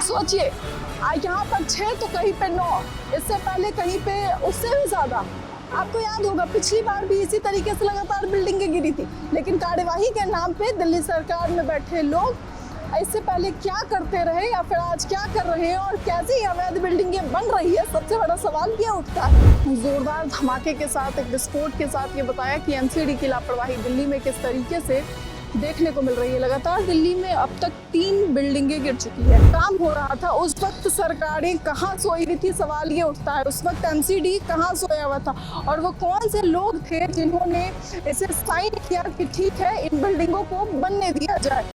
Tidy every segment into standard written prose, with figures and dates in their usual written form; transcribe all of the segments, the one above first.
सोचिए, यहाँ पर 6 तो कहीं पे 9, इससे पहले कहीं पे उससे भी ज्यादा। आपको याद होगा पिछली बार भी इसी तरीके से लगातार बिल्डिंगें गिरी थी, लेकिन कार्यवाही के नाम पे दिल्ली सरकार में बैठे लोग इससे पहले क्या करते रहे या फिर आज क्या कर रहे हैं और कैसी अवैध बिल्डिंगें बन रही है, सबसे बड़ा सवाल ये उठता है। जोरदार धमाके के साथ, एक विस्फोट के साथ ये बताया कि एमसीडी की लापरवाही दिल्ली में किस तरीके से देखने को मिल रही है। लगातार दिल्ली में अब तक 3 बिल्डिंगें गिर चुकी है। काम हो रहा था, उस वक्त सरकारें कहाँ सोई हुई थी, सवाल ये उठता है। उस वक्त एमसीडी कहाँ सोया हुआ था और वो कौन से लोग थे जिन्होंने इसे साइन किया कि ठीक है इन बिल्डिंगों को बनने दिया जाए।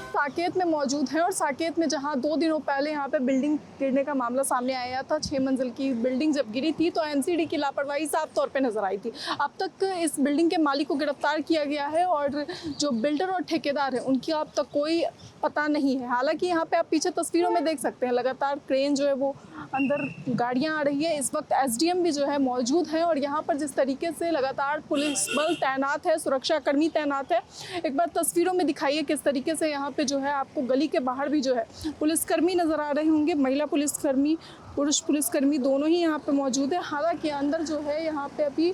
साकेत में मौजूद हैं और साकेत में जहां 2 दिनों पहले यहां पे बिल्डिंग गिरने का मामला सामने आया था, 6 मंजिल की बिल्डिंग जब गिरी थी तो एमसीडी की लापरवाही साफ तौर पे नजर आई थी। अब तक इस बिल्डिंग के मालिक को गिरफ्तार किया गया है और जो बिल्डर और ठेकेदार है उनकी अब तक कोई पता नहीं है। हालांकि यहाँ पे आप पीछे तस्वीरों में देख सकते हैं लगातार क्रेन जो है वो अंदर गाड़ियां आ रही है। इस वक्त एसडीएम भी जो है मौजूद हैं और यहाँ पर जिस तरीके से लगातार पुलिस बल तैनात है, सुरक्षा कर्मी तैनात है, एक बार तस्वीरों में दिखाइए किस तरीके से यहाँ पे जो है आपको गली के बाहर भी जो है पुलिसकर्मी नजर आ रहे होंगे। महिला पुलिसकर्मी, पुरुष पुलिसकर्मी दोनों ही यहाँ पे मौजूद है। हालांकि अंदर जो है यहाँ पे अभी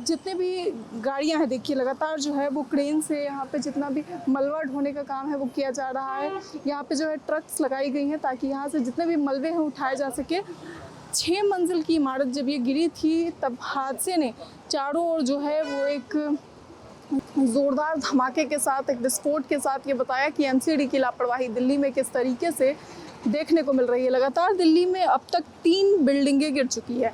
जितने भी गाड़ियाँ हैं, देखिए लगातार जो है वो क्रेन से यहाँ पे जितना भी मलबा ढोने का काम है वो किया जा रहा है। यहाँ पे जो है ट्रक्स लगाई गई हैं ताकि यहाँ से जितने भी मलबे हैं उठाए जा सके। 6 मंजिल की इमारत जब ये गिरी थी तब हादसे ने चारों ओर जो है वो एक जोरदार धमाके के साथ, एक विस्फोट के साथ ये बताया कि एमसीडी की लापरवाही दिल्ली में किस तरीके से देखने को मिल रही है। लगातार दिल्ली में अब तक 3 बिल्डिंगें गिर चुकी है।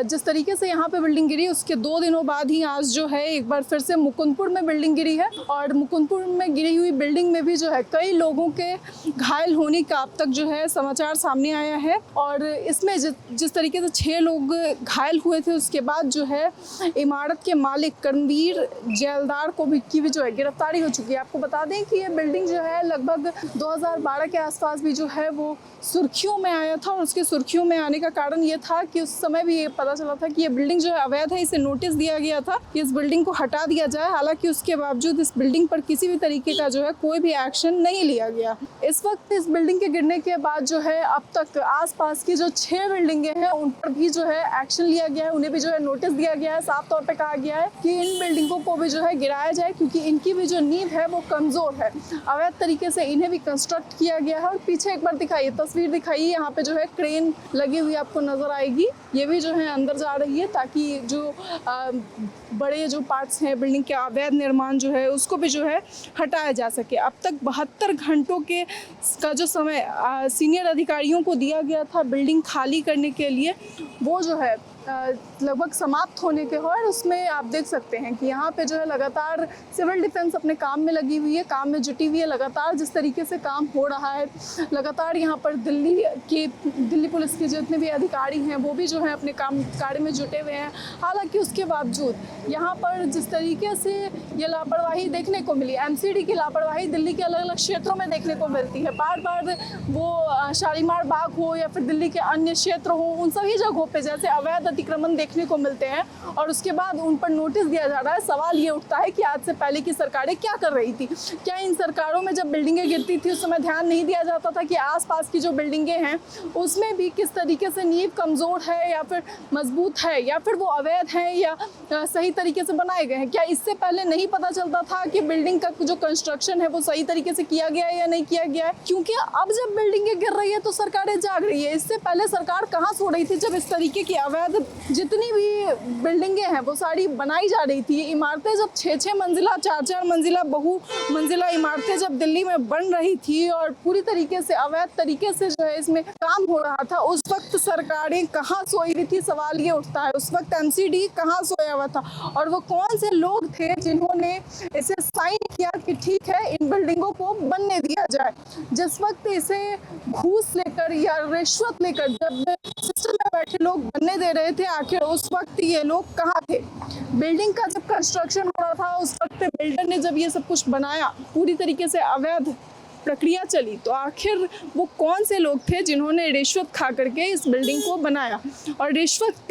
जिस तरीके से यहाँ पे बिल्डिंग गिरी उसके 2 दिनों बाद ही आज जो है एक बार फिर से मुकुंदपुर में बिल्डिंग गिरी है और मुकुंदपुर में गिरी हुई बिल्डिंग में भी जो है कई लोगों के घायल होने का अब तक जो है समाचार सामने आया है। और इसमें जिस तरीके से 6 लोग घायल हुए थे उसके बाद जो है इमारत के मालिक कर्मवीर जैलदार को भी जो है गिरफ्तारी हो चुकी है। आपको बता दें कि ये बिल्डिंग जो है लगभग 2012 के आसपास भी जो है वो सुर्खियों में आया था और उसके सुर्खियों में आने का कारण ये था कि उस समय भी ये पता चला था कि ये बिल्डिंग जो है अवैध है। इसे नोटिस दिया गया था कि इस बिल्डिंग को हटा दिया जाए। हालांकि उसके बावजूद इस बिल्डिंग पर किसी भी तरीके का जो है कोई भी एक्शन नहीं लिया गया। इस वक्त इस बिल्डिंग के गिरने के बाद जो है अब तक आसपास की जो 6 बिल्डिंगें हैं उन पर भी जो है एक्शन लिया गया है, उन्हें भी जो है नोटिस दिया गया है। साफ तौर पर कहा गया है कि इन बिल्डिंगों को भी जो है गिराया जाए क्योंकि इनकी भी जो नींव है वो कमजोर है। अवैध तरीके से इन्हें भी कंस्ट्रक्ट किया गया है। और पीछे एक बार दिखाइए, तस्वीर दिखाइए, यहाँ पे जो है क्रेन लगी हुई आपको नजर आएगी। ये भी जो है अंदर जा रही है ताकि जो बड़े जो पार्ट्स हैं बिल्डिंग के अवैध निर्माण जो है उसको भी जो है हटाया जा सके। अब तक 72 घंटों का जो समय सीनियर अधिकारियों को दिया गया था बिल्डिंग खाली करने के लिए, वो जो है लगभग समाप्त होने के और उसमें आप देख सकते हैं कि यहाँ पे जो है लगातार सिविल डिफेंस अपने काम में लगी हुई है, काम में जुटी हुई है। लगातार जिस तरीके से काम हो रहा है, लगातार यहाँ पर दिल्ली पुलिस के जितने भी अधिकारी हैं वो भी जो है अपने कार्य में जुटे हुए हैं। हालांकि उसके बावजूद यहाँ पर जिस तरीके से ये लापरवाही देखने को मिली, एमसीडी की लापरवाही दिल्ली के अलग अलग क्षेत्रों में देखने को मिलती है। बार बार वो शालीमार बाग हो या फिर दिल्ली के अन्य क्षेत्र हो, उन सभी जगहों पर जैसे अवैध अतिक्रमण देखने को मिलते हैं और उसके बाद उन पर नोटिस दिया जा रहा है। सवाल ये उठता है कि आज से पहले की सरकारें क्या कर रही थी? क्या इन सरकारों में जब बिल्डिंगें गिरती थी उस समय ध्यान नहीं दिया जाता था कि आसपास की जो बिल्डिंगें हैं उसमें भी किस तरीके से नींव कमजोर है या फिर मजबूत है या फिर वो अवैध है या सही तरीके से बनाए गए हैं? क्या इससे पहले नहीं पता चलता था कि बिल्डिंग का जो कंस्ट्रक्शन है वो सही तरीके से किया गया है या नहीं किया गया है? क्योंकि अब जब बिल्डिंगें गिर रही है तो सरकारें जाग रही है। इससे पहले सरकार कहाँ सो रही थी जब इस तरीके की अवैध जितनी भी बिल्डिंगें हैं वो सारी बनाई जा रही थी? इमारतें जब 6-6 मंजिला, 4-4 मंजिला, बहु मंजिला इमारतें जब दिल्ली में बन रही थी और पूरी तरीके से अवैध तरीके से जो है इसमें काम हो रहा था, उस वक्त सरकारें कहाँ सोई हुई थी? सवाल ये उठता है। उस वक्त एमसीडी कहाँ सोया हुआ था और वो कौन से लोग थे जिन्होंने इसे साइन किया कि ठीक है इन बिल्डिंगों को बनने दिया जाए? जिस वक्त इसे घूस लेकर या रिश्वत लेकर जब सिस्टम में बैठे लोग बनने दे रहे थे, आखिर उस वक्त ये लोग कहाँ थे? बिल्डिंग का जब कंस्ट्रक्शन हो रहा था उस वक्त बिल्डर ने जब ये सब कुछ बनाया पूरी तरीके से अवैध प्रक्रिया चली तो आखिर वो कौन से लोग थे जिन्होंने रिश्वत खा करके इस बिल्डिंग को बनाया और रिश्वत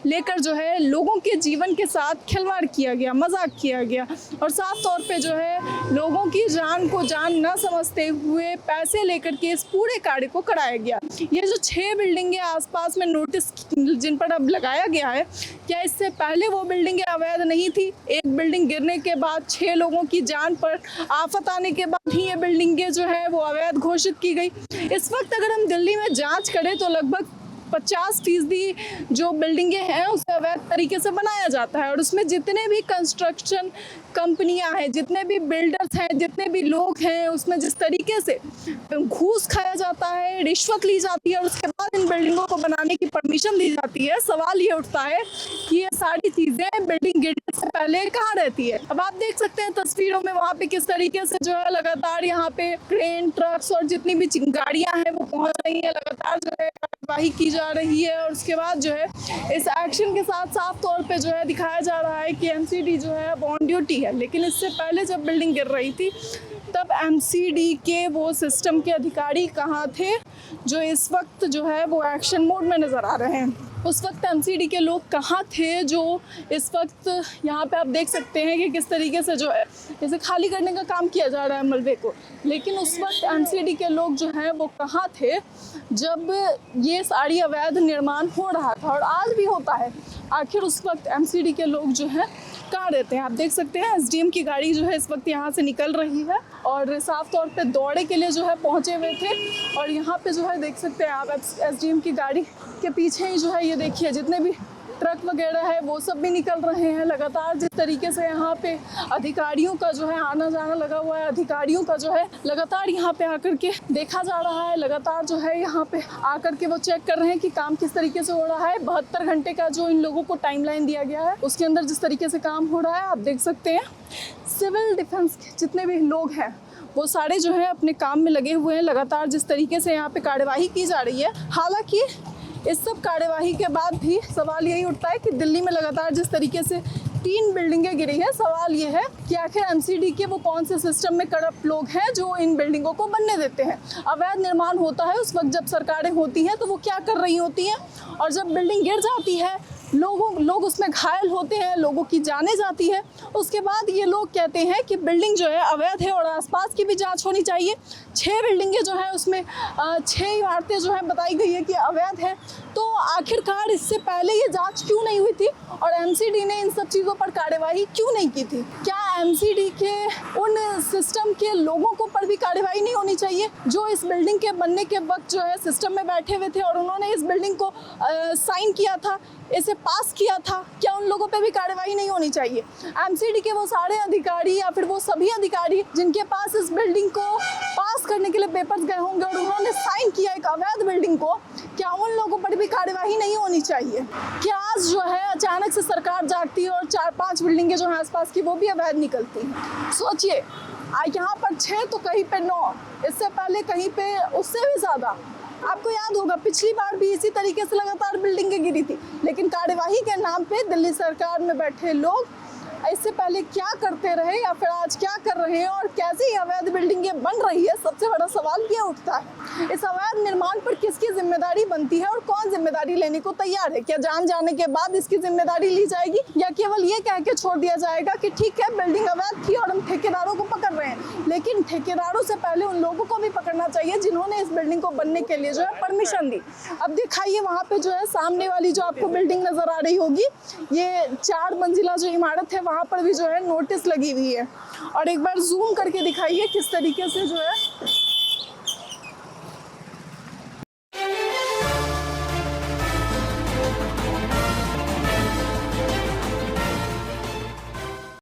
लेकर जो है लोगों के जीवन के साथ खिलवाड़ किया गया, मजाक किया गया और साफ तौर पे जो है लोगों की जान को जान न समझते हुए पैसे लेकर के इस पूरे कार्य को कराया गया। ये जो 6 बिल्डिंगें आसपास में नोटिस जिन पर अब लगाया गया है, क्या इससे पहले वो बिल्डिंगें अवैध नहीं थी? एक बिल्डिंग गिरने के बाद 6 लोगों की जान पर आफत आने के बाद ही ये बिल्डिंगें जो है वो अवैध घोषित की गई। इस वक्त अगर हम दिल्ली में जांच करें तो लगभग 50% जो बिल्डिंगें हैं उसे अवैध तरीके से बनाया जाता है और उसमें जितने भी कंस्ट्रक्शन कंपनियां हैं, जितने भी बिल्डर्स हैं, जितने भी लोग हैं, उसमें जिस तरीके से घूस खाया जाता है, रिश्वत ली जाती है और उसके बाद इन बिल्डिंगों को बनाने की परमिशन दी जाती है, सवाल ये उठता है कि ये सारी चीज़ें बिल्डिंग गिरने से पहले कहाँ रहती है। अब आप देख सकते हैं तस्वीरों में वहाँ पे किस तरीके से जो है लगातार यहाँ पे क्रेन, ट्रक्स और जितनी भी गाड़ियाँ हैं वो पहुँच रही है, लगातार जो है कार्यवाही की जा रही है और उसके बाद जो है इस एक्शन के साथ साफ तौर पे जो है दिखाया जा रहा है कि एमसीडी जो है अब ऑन ड्यूटी है। लेकिन इससे पहले जब बिल्डिंग गिर रही थी तब एमसीडी के वो सिस्टम के अधिकारी कहाँ थे जो इस वक्त जो है वो एक्शन मोड में नज़र आ रहे हैं? उस वक्त एमसीडी के लोग कहाँ थे जो इस वक्त यहाँ पे आप देख सकते हैं कि किस तरीके से जो है इसे खाली करने का काम किया जा रहा है मलबे को, लेकिन उस वक्त एमसीडी के लोग जो हैं वो कहाँ थे जब ये सारी अवैध निर्माण हो रहा था और आज भी होता है? आखिर उस वक्त एमसीडी के लोग जो हैं कहाँ रहते हैं? आप देख सकते हैं एसडीएम की गाड़ी जो है इस वक्त यहाँ से निकल रही है और साफ तौर पे दौरे के लिए जो है पहुँचे हुए थे और यहाँ पे जो है देख सकते हैं आप एसडीएम की गाड़ी के पीछे ही जो है ये देखिए जितने भी ट्रक वगैरह है वो सब भी निकल रहे हैं। लगातार जिस तरीके से यहाँ पे अधिकारियों का जो है आना जाना लगा हुआ है, अधिकारियों का जो है लगातार यहाँ पे आकर के देखा जा रहा है, लगातार जो है यहाँ पे आकर के वो चेक कर रहे हैं कि काम किस तरीके से हो रहा है। 72 घंटे का जो इन लोगों को टाइमलाइन दिया गया है उसके अंदर जिस तरीके से काम हो रहा है आप देख सकते हैं। सिविल डिफेंस के जितने भी लोग हैं वो सारे जो है अपने काम में लगे हुए हैं, लगातार जिस तरीके से यहाँ पे कार्यवाही की जा रही है। हालांकि इस सब कार्यवाही के बाद भी सवाल यही उठता है कि दिल्ली में लगातार जिस तरीके से 3 बिल्डिंगें गिरी हैं, सवाल ये है कि आखिर एमसीडी के वो कौन से सिस्टम में करप्ट लोग हैं जो इन बिल्डिंगों को बनने देते हैं। अवैध निर्माण होता है उस वक्त जब सरकारें होती हैं तो वो क्या कर रही होती हैं और जब बिल्डिंग गिर जाती है लोग उसमें घायल होते हैं, लोगों की जाने जाती है, उसके बाद ये लोग कहते हैं कि बिल्डिंग जो है अवैध है और आसपास की भी जांच होनी चाहिए। 6 बिल्डिंगें जो है उसमें 6 इमारतें जो है बताई गई है कि अवैध है। तो आखिरकार इससे पहले ये जांच क्यों नहीं हुई थी और एमसीडी ने इन सब चीज़ों पर कार्यवाही क्यों नहीं की थी? क्या एमसीडी के उन सिस्टम के लोगों को पर भी कार्यवाही नहीं होनी चाहिए जो इस बिल्डिंग के बनने के वक्त जो है सिस्टम में बैठे हुए थे और उन्होंने इस बिल्डिंग को साइन किया था, इसे पास किया था? क्या उन लोगों पे भी कार्यवाही नहीं होनी चाहिए? एमसीडी के वो सारे अधिकारी या फिर वो सभी अधिकारी जिनके पास इस बिल्डिंग को पास करने के लिए पेपर्स गए होंगे और उन्होंने साइन किया एक अवैध बिल्डिंग को, क्या उन लोगों पर भी कार्यवाही नहीं होनी चाहिए? क्या आज जो है अचानक से सरकार जागती है और 4-5 बिल्डिंगें जो हैं आसपास की वो भी अवैध निकलती हैं? सोचिए, यहाँ पर 6 तो कहीं पे 9, इससे पहले कहीं पे उससे भी ज़्यादा। आपको याद होगा पिछली बार भी इसी तरीके से लगातार बिल्डिंगें गिरी थी, लेकिन कार्यवाही के नाम पे दिल्ली सरकार में बैठे लोग इससे पहले क्या करते रहे या फिर आज क्या कर रहे हैं और कैसी अवैध बिल्डिंगें बन रही है, सबसे बड़ा सवाल ये उठता है। इस अवैध निर्माण पर किसकी जिम्मेदारी बनती है और कौन जिम्मेदारी लेने को तैयार है? क्या जान जाने के बाद इसकी जिम्मेदारी ली जाएगी या केवल ये कह के छोड़ दिया जाएगा कि ठीक है बिल्डिंग अवैध थी और हम ठेकेदारों को पकड़ रहे हैं? लेकिन ठेकेदारों से पहले उन लोगों को भी पकड़ना चाहिए जिन्होंने इस बिल्डिंग को बनने के लिए जो है परमिशन दी। अब दिखाइए वहाँ पे जो है सामने वाली जो आपको बिल्डिंग नजर आ रही होगी, ये 4 मंजिला जो इमारत है वहाँ पर भी जो है नोटिस लगी हुई है और एक बार जूम करके दिखाइए किस तरीके से जो है